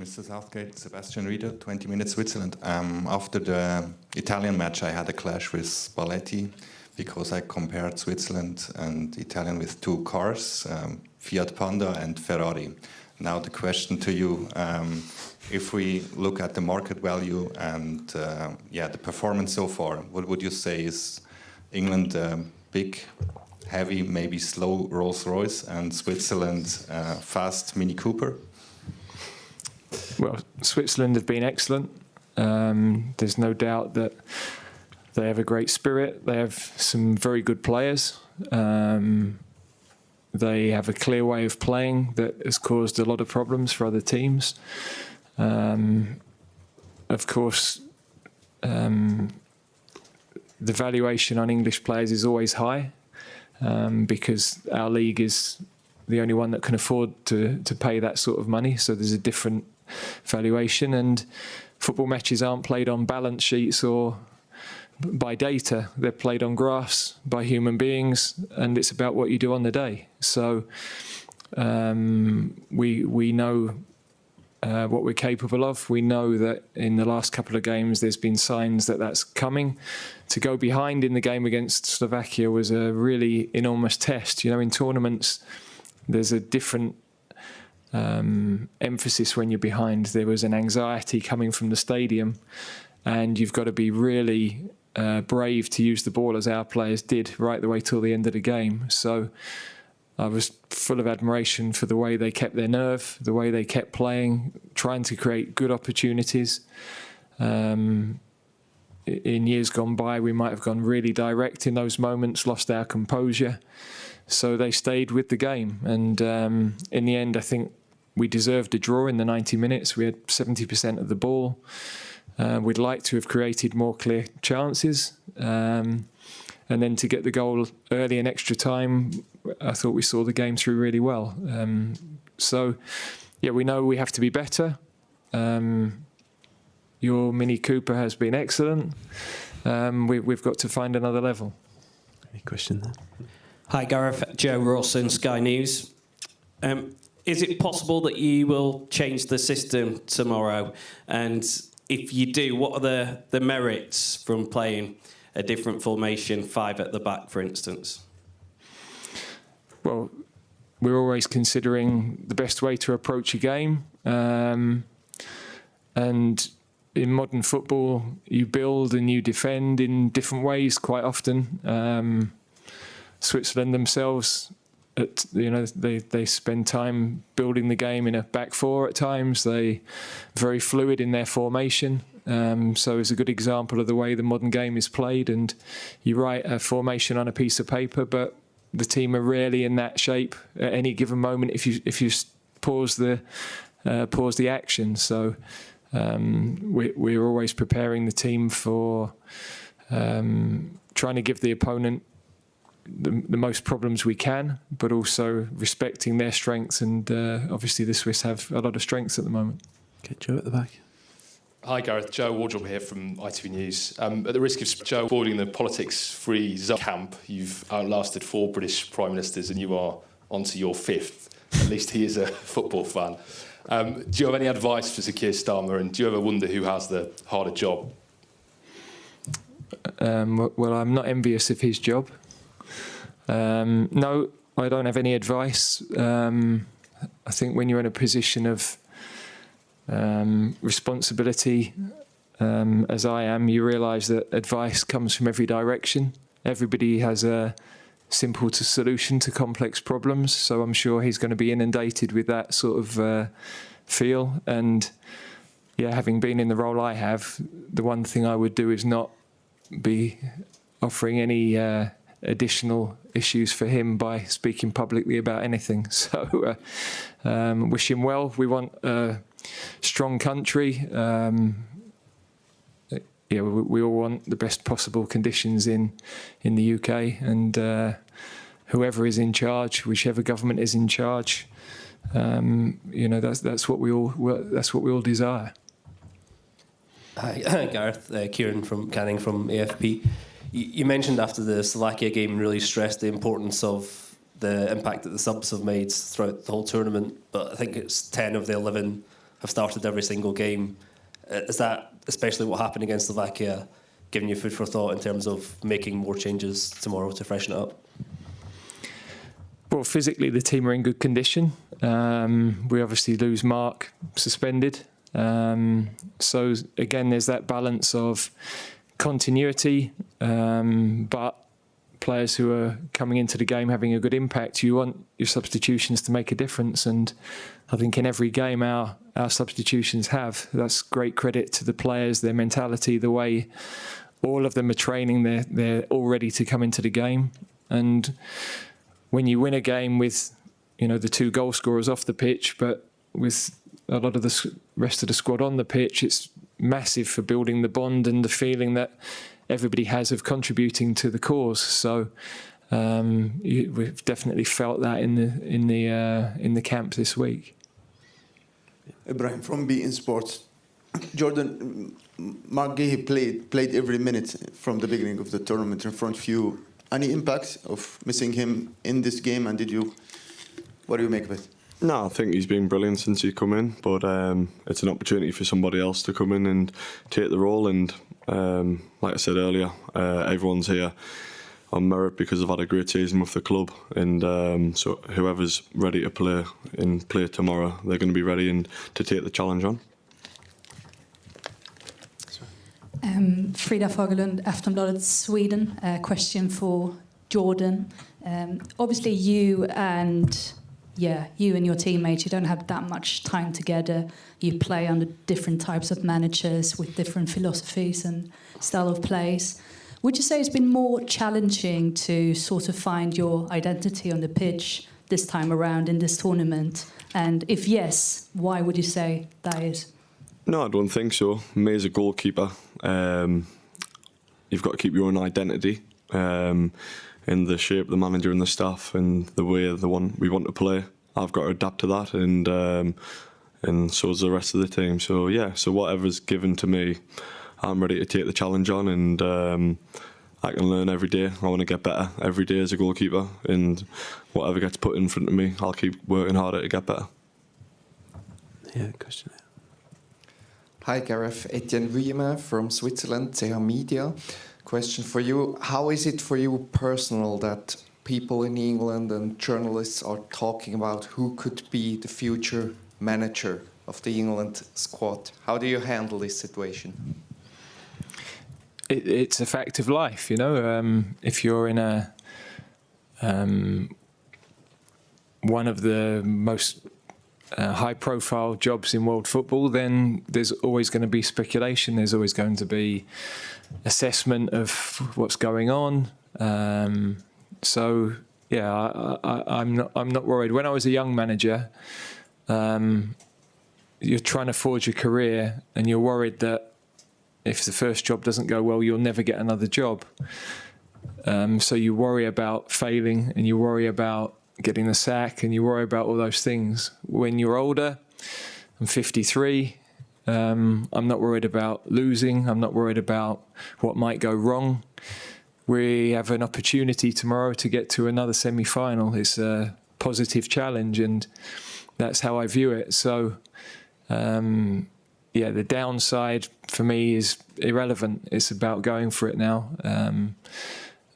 Mr. Southgate, Sebastian Rieder, 20 Minutes Switzerland. After the Italian match, I had a clash with Spalletti because I compared Switzerland and Italian with two cars, Fiat Panda and Ferrari. Now the question to you, if we look at the market value and the performance so far, what would you say is England big, heavy, maybe slow Rolls-Royce, and Switzerland fast Mini Cooper? Well, Switzerland have been excellent. There's no doubt that they have a great spirit. They have some very good players. They have a clear way of playing that has caused a lot of problems for other teams. Of course, the valuation on English players is always high because our league is the only one that can afford to pay that sort of money. So there's a different valuation, and football matches aren't played on balance sheets or by data. They're played on grass by human beings, and it's about what you do on the day. So we know what we're capable of. We know that in the last couple of games there's been signs that that's coming. To go behind in the game against Slovakia was a really enormous test. You know, in tournaments there's a different emphasis when you're behind. There was an anxiety coming from the stadium, and you've got to be really brave to use the ball as our players did right the way till the end of the game. So I was full of admiration for the way they kept their nerve, the way they kept playing, trying to create good opportunities. In years gone by, we might have gone really direct in those moments, lost our composure. So they stayed with the game. And in the end, I think we deserved a draw in the 90 minutes. We had 70% of the ball. We'd like to have created more clear chances. And then to get the goal early in extra time, I thought we saw the game through really well. So, yeah, we know we have to be better. Your Mini Cooper has been excellent. We've got to find another level. Any question there? Hi, Gareth. Joe Rawson, Sky News. Is it possible that you will change the system tomorrow? And if you do, what are the merits from playing a different formation, 5 at the back, for instance? Well, we're always considering the best way to approach a game. And in modern football, you build and you defend in different ways quite often. Switzerland themselves, they spend time building the game in a back four at times. They're very fluid in their formation. So it's a good example of the way the modern game is played. And you write a formation on a piece of paper, but the team are rarely in that shape at any given moment if you pause the action. So we're always preparing the team for trying to give the opponent the most problems we can, but also respecting their strengths. And obviously the Swiss have a lot of strengths at the moment. Okay, Joe at the back. Hi Gareth, Joe Wardrop here from ITV News. At the risk of Joe avoiding the politics-free camp, you've outlasted 4 British Prime Ministers and you are onto your 5th. At least he is a football fan. Do you have any advice for Sir Keir Starmer, and do you ever wonder who has the harder job? Well, I'm not envious of his job. No, I don't have any advice. I think when you're in a position of responsibility, as I am, you realise that advice comes from every direction. Everybody has a simple solution to complex problems, so I'm sure he's going to be inundated with that sort of feel. And yeah, having been in the role I have, the one thing I would do is not be offering any additional issues for him by speaking publicly about anything. So wish him well. We want a strong country. Yeah, we all want the best possible conditions in the UK, and whoever is in charge, whichever government is in charge, that's what we all desire. Hi, Gareth. Kieran Canning from AFP. You mentioned after the Slovakia game, really stressed the importance of the impact that the subs have made throughout the whole tournament. But I think it's 10 of the 11 have started every single game. Is that, especially what happened against Slovakia, giving you food for thought in terms of making more changes tomorrow to freshen it up? Well, physically, the team are in good condition. We obviously lose Mark, suspended. So, again, there's that balance of continuity, but players who are coming into the game having a good impact. You want your substitutions to make a difference, and I think in every game our substitutions have. That's great credit to the players, their mentality, the way all of them are training. They're all ready to come into the game, and when you win a game with, you know, the 2 goal scorers off the pitch, but with a lot of the rest of the squad on the pitch, it's massive for building the bond and the feeling that everybody has of contributing to the cause. So we've definitely felt that in the camp this week. Ibrahim from beIN Sports. Jordan, Mark Guéhi played every minute from the beginning of the tournament in front of you. Any impact of missing him in this game, and what do you make of it? No, I think he's been brilliant since he come in, but it's an opportunity for somebody else to come in and take the role. And like I said earlier, everyone's here on merit because they've had a great season with the club, and so whoever's ready to play tomorrow, they're going to be ready and to take the challenge on. Frida Fagerlund, Aftonbladet Sweden. Question for Jordan. Obviously, you and your teammates, you don't have that much time together. You play under different types of managers with different philosophies and style of plays. Would you say it's been more challenging to sort of find your identity on the pitch this time around in this tournament? And if yes, why would you say that is? No, I don't think so. Me as a goalkeeper, you've got to keep your own identity in the shape, the manager and the staff, and the way we want to play. I've got to adapt to that, and so is the rest of the team. So yeah, so whatever's given to me, I'm ready to take the challenge on, and I can learn every day. I want to get better every day as a goalkeeper, and whatever gets put in front of me, I'll keep working harder to get better. Yeah, question. Hi Gareth, Etienne Vuillemin from Switzerland, CH Media. Question for you. How is it for you personal that people in England and journalists are talking about who could be the future manager of the England squad? How do you handle this situation? It's a fact of life, you know. If you're in one of the most high-profile jobs in world football, then there's always going to be speculation. There's always going to be assessment of what's going on. So yeah, I'm not worried. When I was a young manager, you're trying to forge a career, and you're worried that if the first job doesn't go well, you'll never get another job. So you worry about failing, and you worry about getting the sack, and you worry about all those things. When you're older, I'm 53, I'm not worried about losing, I'm not worried about what might go wrong. We have an opportunity tomorrow to get to another semi-final. It's a positive challenge, and that's how I view it. So, yeah, the downside for me is irrelevant. It's about going for it now.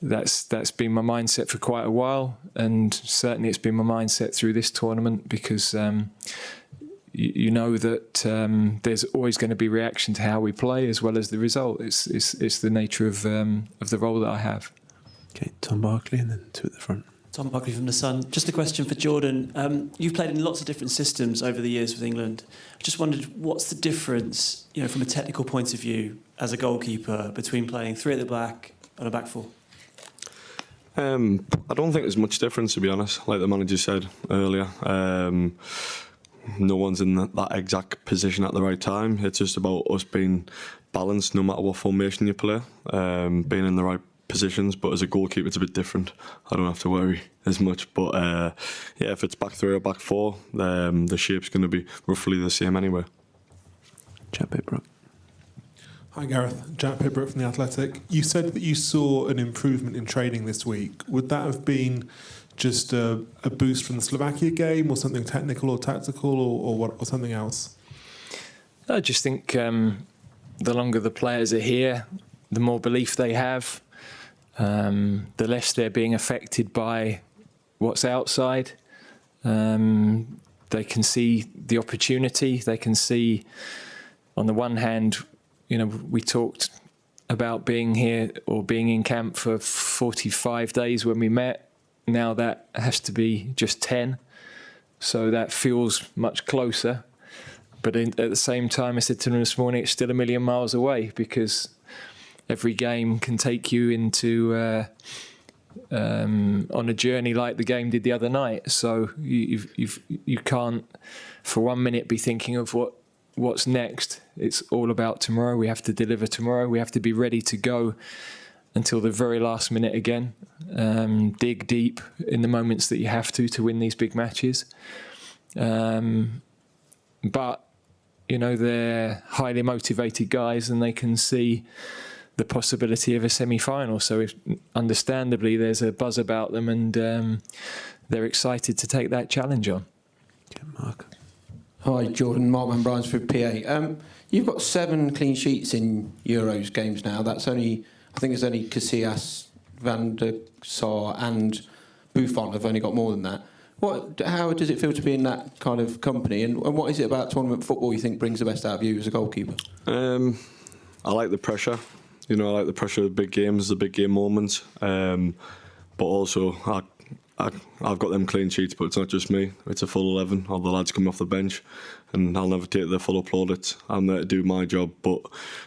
That's been my mindset for quite a while, and certainly it's been my mindset through this tournament, because you know that there's always going to be reaction to how we play as well as the result. It's the nature of the role that I have. Okay, Tom Barkley, and then two at the front. Tom Barkley from The Sun. Just a question for Jordan. You've played in lots of different systems over the years with England. I just wondered, what's the difference, you know, from a technical point of view as a goalkeeper between playing three at the back and a back four? I don't think there's much difference, to be honest. Like the manager said earlier, no one's in that exact position at the right time. It's just about us being balanced no matter what formation you play, being in the right positions. But as a goalkeeper, it's a bit different. I don't have to worry as much. But yeah, if it's back three or back four, the shape's going to be roughly the same anyway. Jack Pickford. Hi Gareth, Jack Pickford from The Athletic. You said that you saw an improvement in training this week. Would that have been just a boost from the Slovakia game, or something technical or tactical, or something else? I just think the longer the players are here, the more belief they have, the less they're being affected by what's outside. They can see the opportunity. They can see, on the one hand, we talked about being here or being in camp for 45 days when we met. Now that has to be just 10. So that feels much closer. But at the same time, I said to them this morning, it's still a million miles away, because every game can take you into on a journey like the game did the other night. So you can't for 1 minute be thinking of what's next. It's all about tomorrow. We have to deliver tomorrow. We have to be ready to go until the very last minute again. Dig deep in the moments that you have to win these big matches. But they're highly motivated guys, and they can see the possibility of a semi-final. So understandably, there's a buzz about them, and they're excited to take that challenge on. Okay, Mark. Hi, Jordan. Mark Van Bryan's for PA. You've got 7 clean sheets in Euros games now. I think it's only Casillas, Van der Sar and Buffon have only got more than that. How does it feel to be in that kind of company, and what is it about tournament football you think brings the best out of you as a goalkeeper? I like the pressure. I like the pressure of the big games, the big game moments. But also, I've got them clean sheets, but it's not just me. It's a full 11. All the lads come off the bench, and I'll never take the full plaudits. I'm there to do my job, but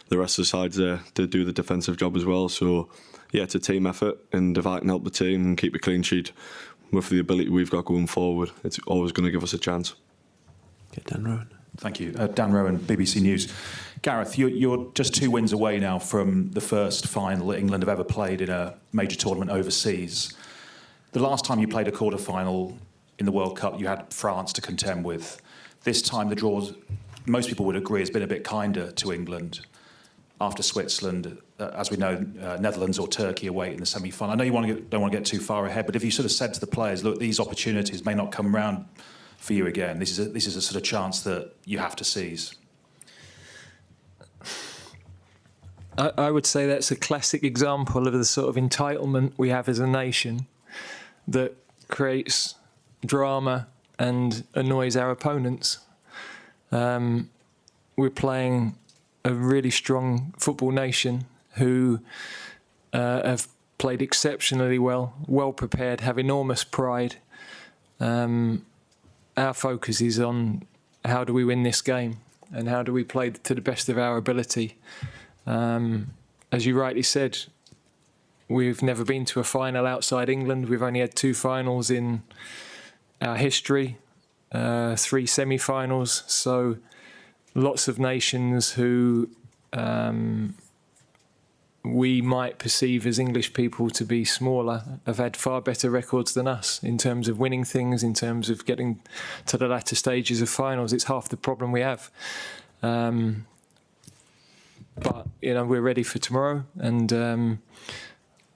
the rest of the side's there to do the defensive job as well. So, yeah, it's a team effort, and if I can help the team and keep a clean sheet with the ability we've got going forward, it's always going to give us a chance. Okay, Dan Rowan. Thank you. Dan Rowan, BBC News. Gareth, you're just 2 wins away now from the first final that England have ever played in a major tournament overseas. The last time you played a quarter-final in the World Cup, you had France to contend with. This time the draws, most people would agree, has been a bit kinder to England. After Switzerland, as we know, Netherlands or Turkey await in the semi-final. I know you don't want to get too far ahead, but if you sort of said to the players, look, these opportunities may not come round for you again, this is a sort of chance that you have to seize. I would say that's a classic example of the sort of entitlement we have as a nation that creates drama and annoys our opponents. We're playing a really strong football nation who have played exceptionally well prepared, have enormous pride. Our focus is on how do we win this game and how do we play to the best of our ability. As you rightly said, we've never been to a final outside England. We've only had 2 finals in our history, 3 semi-finals. So lots of nations who we might perceive as English people to be smaller have had far better records than us in terms of winning things, in terms of getting to the latter stages of finals. It's half the problem we have. But, we're ready for tomorrow. And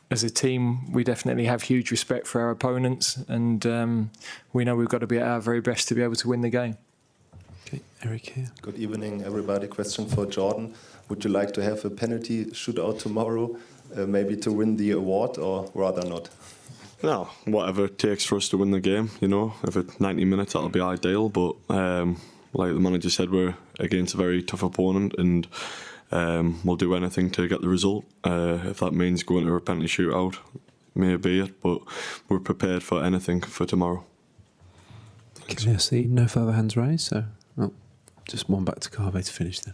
as a team, we definitely have huge respect for our opponents. And we know we've got to be at our very best to be able to win the game. Okay, Eric here. Good evening, everybody. Question for Jordan. Would you like to have a penalty shootout tomorrow, maybe to win the award, or rather not? No, whatever it takes for us to win the game, If it's 90 minutes, that'll be ideal. But like the manager said, we're against a very tough opponent, and we'll do anything to get the result. If that means going to a penalty shootout, may be it. But we're prepared for anything for tomorrow. Okay, I see no further hands raised, so just one back to Carve to finish then.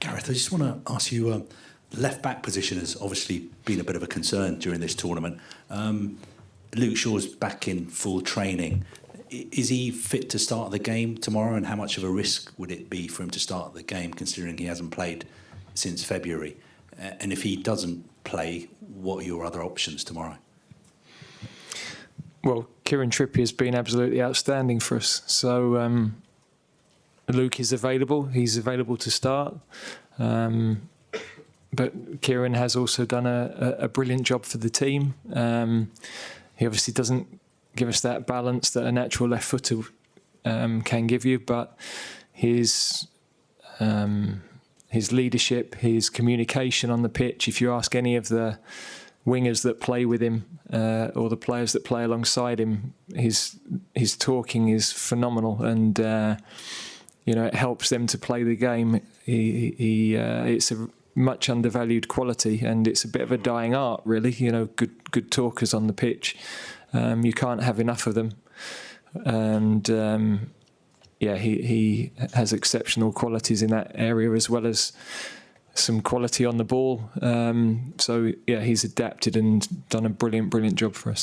Gareth, I just want to ask you, left-back position has obviously been a bit of a concern during this tournament. Luke Shaw's back in full training. Is he fit to start the game tomorrow, and how much of a risk would it be for him to start the game, considering he hasn't played since February? And if he doesn't play, what are your other options tomorrow? Well, Kieran Trippier has been absolutely outstanding for us. So Luke is available. He's available to start. But Kieran has also done a brilliant job for the team. He obviously doesn't give us that balance that a natural left footer can give you, but his leadership, his communication on the pitch. If you ask any of the wingers that play with him or the players that play alongside him, his talking is phenomenal, and it helps them to play the game. It's a much undervalued quality, and it's a bit of a dying art, really. Good talkers on the pitch. You can't have enough of them, and he has exceptional qualities in that area, as well as some quality on the ball. So he's adapted and done a brilliant job for us.